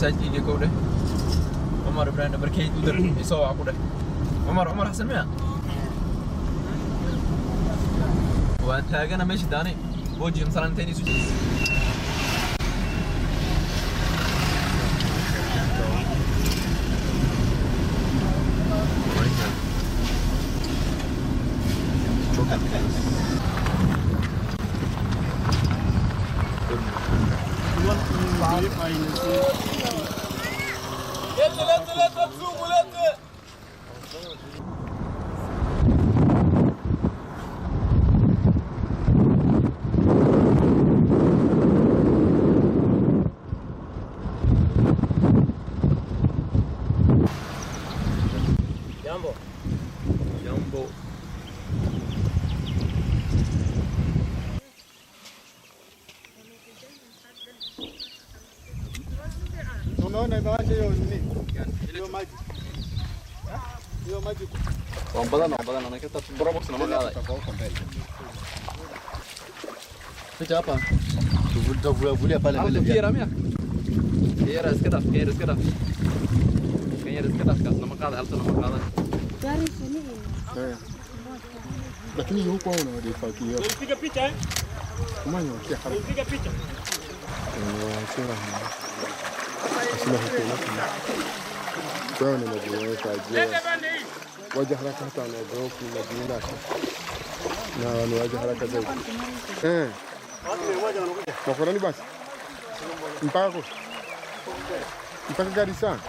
website ini kau deh. Omar berani berkait udah iso aku deh. Omar Hasan ya. وهتلاقينا ماشي داني بوجي مثلا تاني سوشي çok enteresan. لا تبزوق ولا Jambo. Unaona imewacha hiyo nini? Hiyo maji. Hiyo maji. Badan anakita borobox nama qaday. Ficha hapa. Tuvulia pale mbele. Kira miya. Kira iska daf kaas nama qaday halta nama qaday. Lakini huko unadifakia. Unapiga picha eh? Mwanyo kia haraka. Unapiga picha. Sura. Asila huko. Kwa nini unajiweka je? Waje haraka hata na block na jinda. Na ni waje haraka zaidi. Watu mmoja wanakuja. Makorani basi. Mpaka Garissa.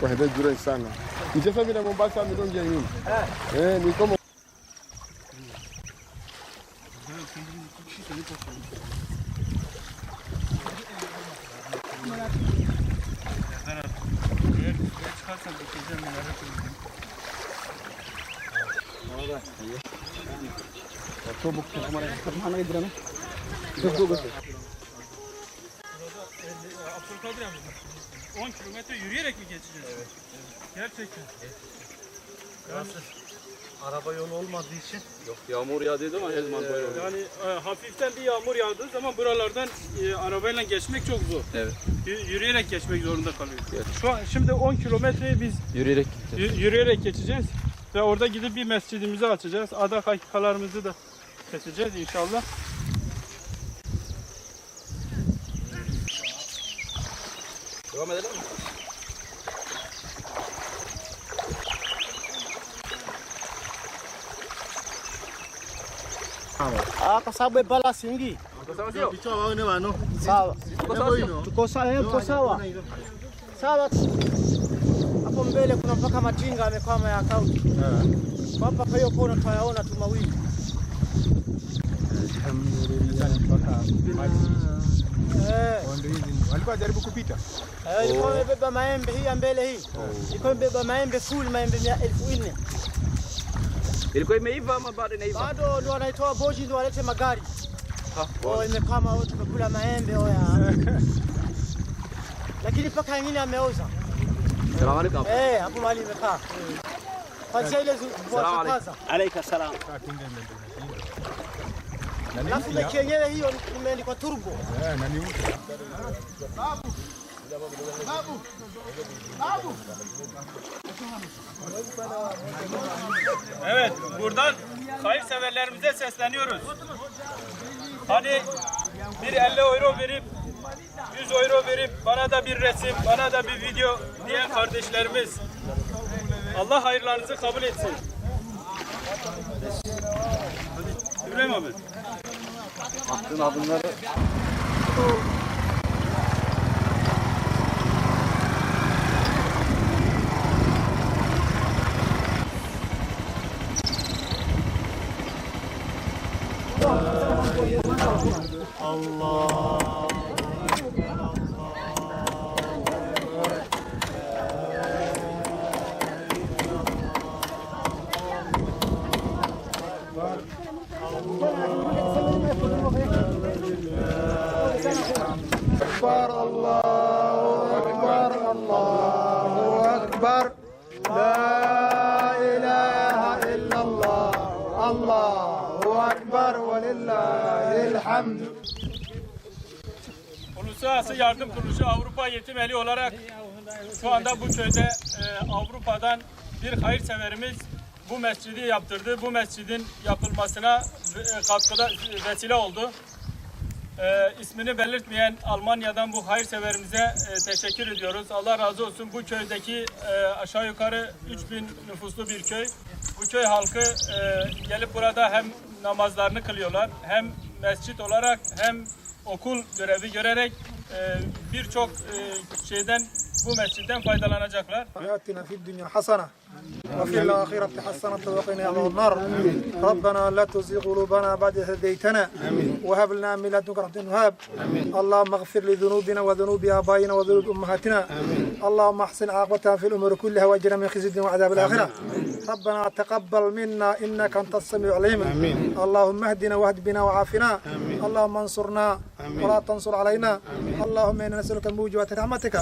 Kwa hada jura sana. Mcheza vile Mombasa midonge nyingi. Ni kama Abdülkadir abi 10 kilometre yürüyerek mi geçeceğiz? Evet. Gerçekten. Nasıl? Araba yolu olmadığı için. Yok yağmur yağdı ama her zaman böyle oluyor. Yani hafiften bir yağmur yağdığı zaman buralardan arabayla geçmek çok zor. Evet. Yürüyerek geçmek zorunda kalıyoruz. Evet. Şimdi 10 kilometreyi biz Yürüyerek yürüyerek geçeceğiz. Ve orada gidip bir mescidimizi açacağız. Adak hakikalarımızı da keseceğiz inşallah. Devam edelim mi? Kwa sababu pala singi. kichwa waone wano. Sawa. Tuko sawa. Sawa. Hapo mbele kuna mpaka matinga amekwama ya akaunti. Hapa kwa hiyo kona tunayaona tu mawili. Walikuwa jaribu kupita. Ilikuwa imebeba maembe hii ya mbele hii. Ilikuwa imebeba maembe full maembe 1400. Ilikuwa imeiva ama bado inaiva? Bado ndo wanaitoa boji ndo walete magari. Imekwama wote tumekula maembe oya. Lakini paka nyingine ameoza. Salamu alaykum. Hapo mali imekaa. Kwanza ile kwanza. Alayka salam. Alafu beki yenyewe hiyo imeandikwa turbo. Na ni mpya. Babu. Evet, buradan hayırseverlerimize sesleniyoruz. Hani bir 50 euro verip 100 euro verip bana da bir resim, bana da bir video diyen kardeşlerimiz, Allah hayırlarınızı kabul etsin. İbrahim abi. Attığın adımları Allah. أكبر الله أكبر الله أكبر لا إله إلا الله الله أكبر ولله الحمد. Uluslararası Yardım Kuruluşu Avrupa Yetim Eli olarak şu anda bu köyde Avrupa'dan bir hayırseverimiz bu mescidi yaptırdı. Bu mescidin yapılmasına katkıda vesile oldu. İsmini belirtmeyen Almanya'dan bu hayırseverimize teşekkür ediyoruz. Allah razı olsun. Bu köydeki aşağı yukarı 3000 nüfuslu bir köy. Bu köy halkı gelip burada hem namazlarını kılıyorlar, hem mescit olarak hem okul görevi görerek birçok şeyden bu mescitten faydalanacaklar. آتنا في الدنيا حسنة وفي الآخرة حسنة وقنا عذاب النار ربنا لا تزغ قلوبنا بعد إذ هديتنا وهب لنا من لدنك رحمة وهب اللهم اغفر لذنوبنا وذنوب آبائنا وذنوب أمهاتنا اللهم احسن عاقبتنا في الأمور كلها واجرنا من خزي الدنيا وعذاب الآخرة ربنا تقبل منا إنك أنت السميع العليم اللهم اهدنا واهد بنا وعافنا اللهم انصرنا ولا تنصر علينا اللهم إنا نسألك موجبات رحمتك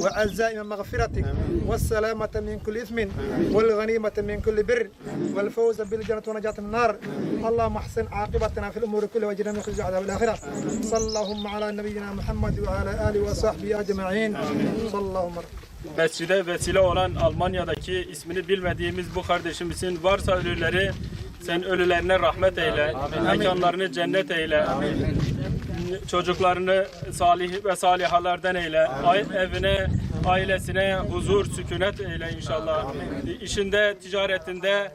وعزائم مغفرتك والسلامة من كل إثم والغنيمة من كل بر والفوز بالجنة ونجاة من النار اللهم احسن عاقبتنا في الأمور كلها واجرنا من خزي عذاب الآخرة صلى اللهم على نبينا محمد وعلى آله وصحبه أجمعين صلى اللهم Mescide vesile olan Almanya'daki ismini bilmediğimiz bu kardeşimizin varsa ölüleri, sen ölülerine rahmet eyle, mekanlarını cennet eyle, çocuklarını salih ve salihalardan eyle, evine, ailesine huzur, sükunet eyle inşallah. İşinde, ticaretinde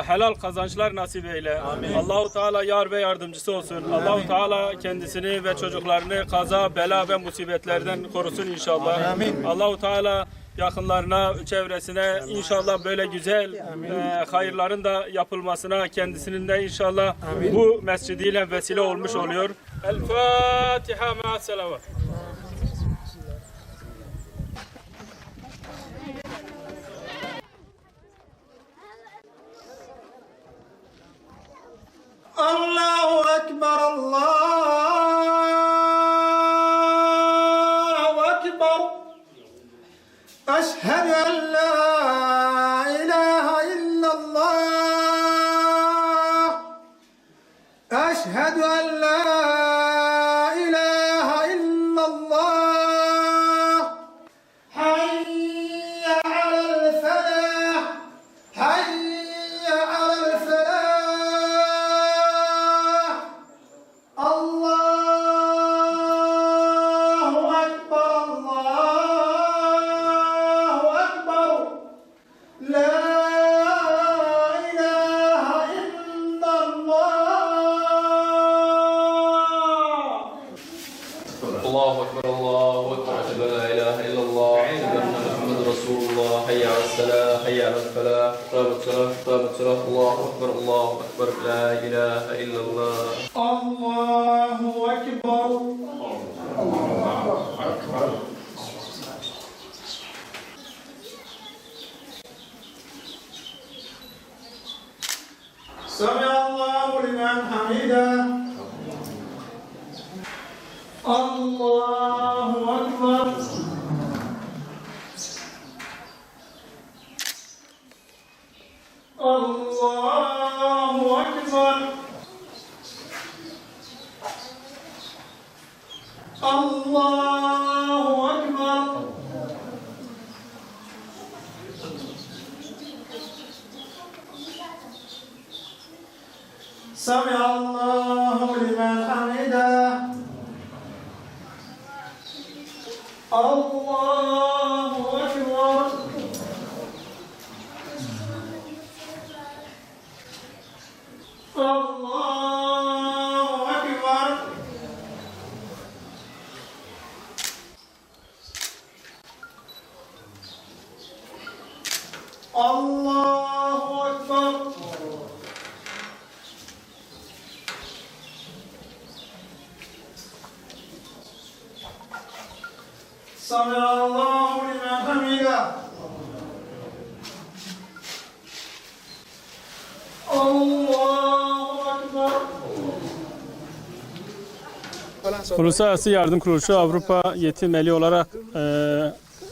helal kazançlar nasip eyle. Allahu Teala yar ve yardımcısı olsun. Allahu Teala kendisini ve çocuklarını kaza, bela ve musibetlerden korusun inşallah. Allahu Teala yakınlarına, çevresine inşallah böyle güzel hayırların da yapılmasına kendisinin de inşallah bu mescidiyle vesile olmuş oluyor. El Fatiha ma selavat. الله أكبر الله أكبر أشهد أن لا إله إلا الله أشهد أن لا إله إلا الله حي على الفلاح حي على الفلاح الله أكبر الله أكبر لا إله إلا الله الله أكبر الله أكبر أشهد أن لا إله إلا الله أشهد أن محمد رسول الله حي على الصلاة حي على الفلاح قامت الصلاة قامت الصلاة الله أكبر لا إله إلا الله الله أكبر سمع الله لمن حمده الله أكبر الله أكبر الله أكبر سمع الله لمن حمده الله أكبر الله أكبر الله أكبر سمع الله لمن حمده الله أكبر Uluslararası Yardım Kuruluşu Avrupa Yetim Eli olarak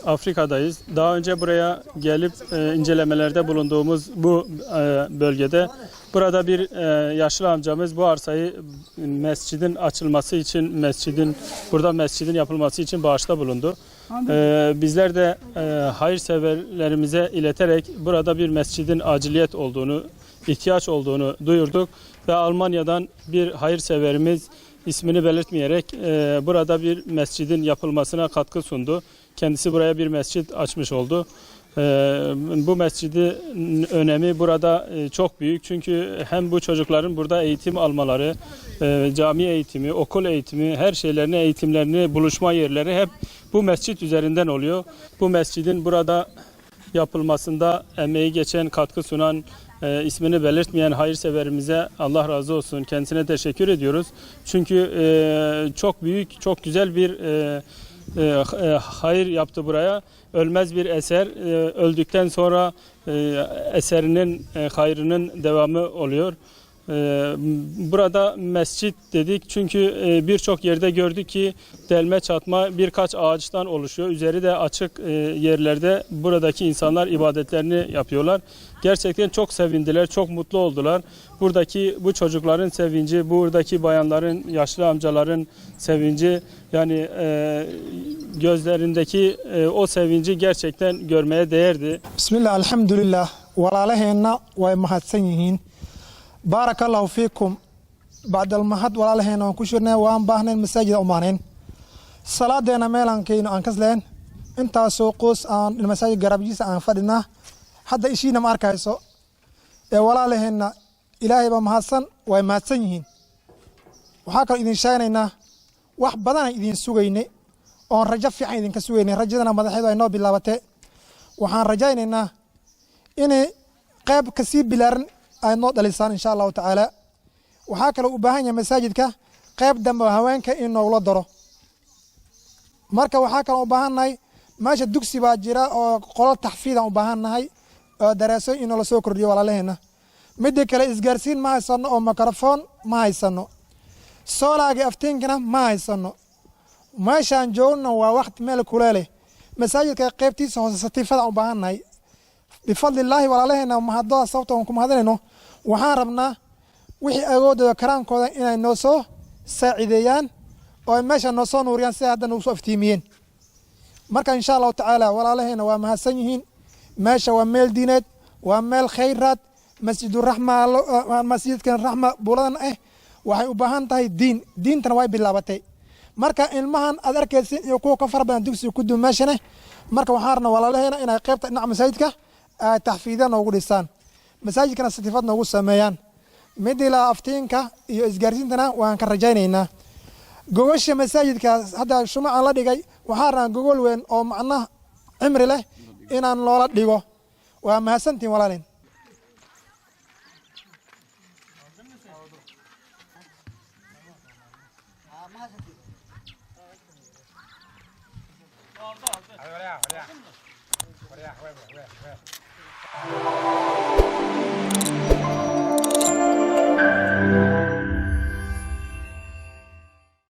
Afrika'dayız. Daha önce buraya gelip incelemelerde bulunduğumuz bu bölgede Burada bir yaşlı amcamız bu arsayı mescidin açılması için, burada mescidin yapılması için bağışta bulundu. Bizler de hayırseverlerimize ileterek burada bir mescidin aciliyet olduğunu, ihtiyaç olduğunu duyurduk ve Almanya'dan bir hayırseverimiz ismini belirtmeyerek burada bir mescidin yapılmasına katkı sundu. Kendisi buraya bir mescit açmış oldu. Bu mescidin önemi burada çok büyük. Çünkü hem bu çocukların burada eğitim almaları, cami eğitimi, okul eğitimi, her şeylerini, eğitimlerini, buluşma yerleri hep bu mescit üzerinden oluyor. Bu mescidin burada yapılmasında emeği geçen, katkı sunan, ismini belirtmeyen hayırseverimize Allah razı olsun. Kendisine teşekkür ediyoruz. Çünkü çok büyük, çok güzel bir hayır yaptı buraya. Ölmez bir eser. Öldükten sonra eserinin, hayrının devamı oluyor. Burada mescit dedik çünkü birçok yerde gördük ki delme çatma birkaç ağaçtan oluşuyor. Üzeri de açık yerlerde buradaki insanlar ibadetlerini yapıyorlar. Gerçekten çok sevindiler, çok mutlu oldular. Buradaki bu çocukların sevinci, buradaki bayanların, yaşlı amcaların sevinci, yani gözlerindeki o sevinci gerçekten görmeye değerdi. Bismillah, elhamdülillah. Walaalaheenna way mahadsan yihiin. Barakallahu fiikum. Bacdal mahad walaalaheenna waan ku shirnay waan baahnayn masaajida umaanayn. Salaadeena meelankaynu aan kasleen. Intaasoo qoys aan masaajid garabjiisa aan fadhinaa. Hadda ishiina ma arkayso. Walaalaheenna ilaahay baa mahadsan, way mahadsan yihiin. Waxaa kaloo idin sheegnaynaa wax badan idin sugaynay oon rajo fiican idinka sugaynay. Rajadana madaxeedu ay noo bilaabatay. Waxaan rajaynaynaa inay qayb ka sii bilaaran ay noo dhalisaan insha allahu tacaala. waxaa kaloo u baahan yahay masaajidka qayb dambe haweenka in noogula daro. marka waxaa kaloo u baahannahay meesha dugsi baa jira oo qolo taxfiidan u baahannahay oo daraaso in la soo kordhiyo walaalaheena. midda kale isgaarsiin ma haysano oo mikrofon ma haysano, soolaaga aftiinkana ma haysano. meeshaan joogno waa waqti meel kuleele. masaajidka qaybtiisa hoose satiifada u baahannahay. bifadlillaahi walaalaheena mahadoo sababta aan ku mahadinayno, waxaan rabnaa wixii agoodooda karaankooda inay noo soo saacideeyaan oo meesha noo soo nuuriyaan si hadda nagu soo iftiimiyeen. marka insha allahu tacaala walaalaheena waa mahadsan yihiin. meesha waa meel diineed, waa meel khayraad. masjidkan raxma buuladan waxay u baahan tahay diintana way bilaabatay. marka ilmahan aad arkaysin iyo kuwa ka fara badan dugsiga ku dum meeshana, marka waxaan rabnaa walaalaheena inay qaybta dhinaca masaajidka ay taxfiidan noogu dhisaan, masaajidkana satiifad noogu sameeyaan. midila aftiinka iyo isgaarsiintana waan ka rajaynaynaa. gogosha masaajidka hadda shumacan la dhigay, waxaan rabnaa gogol weyn oo macnaha cimri leh inaan loola dhigo. waa mahadsantiin walaalin. Where?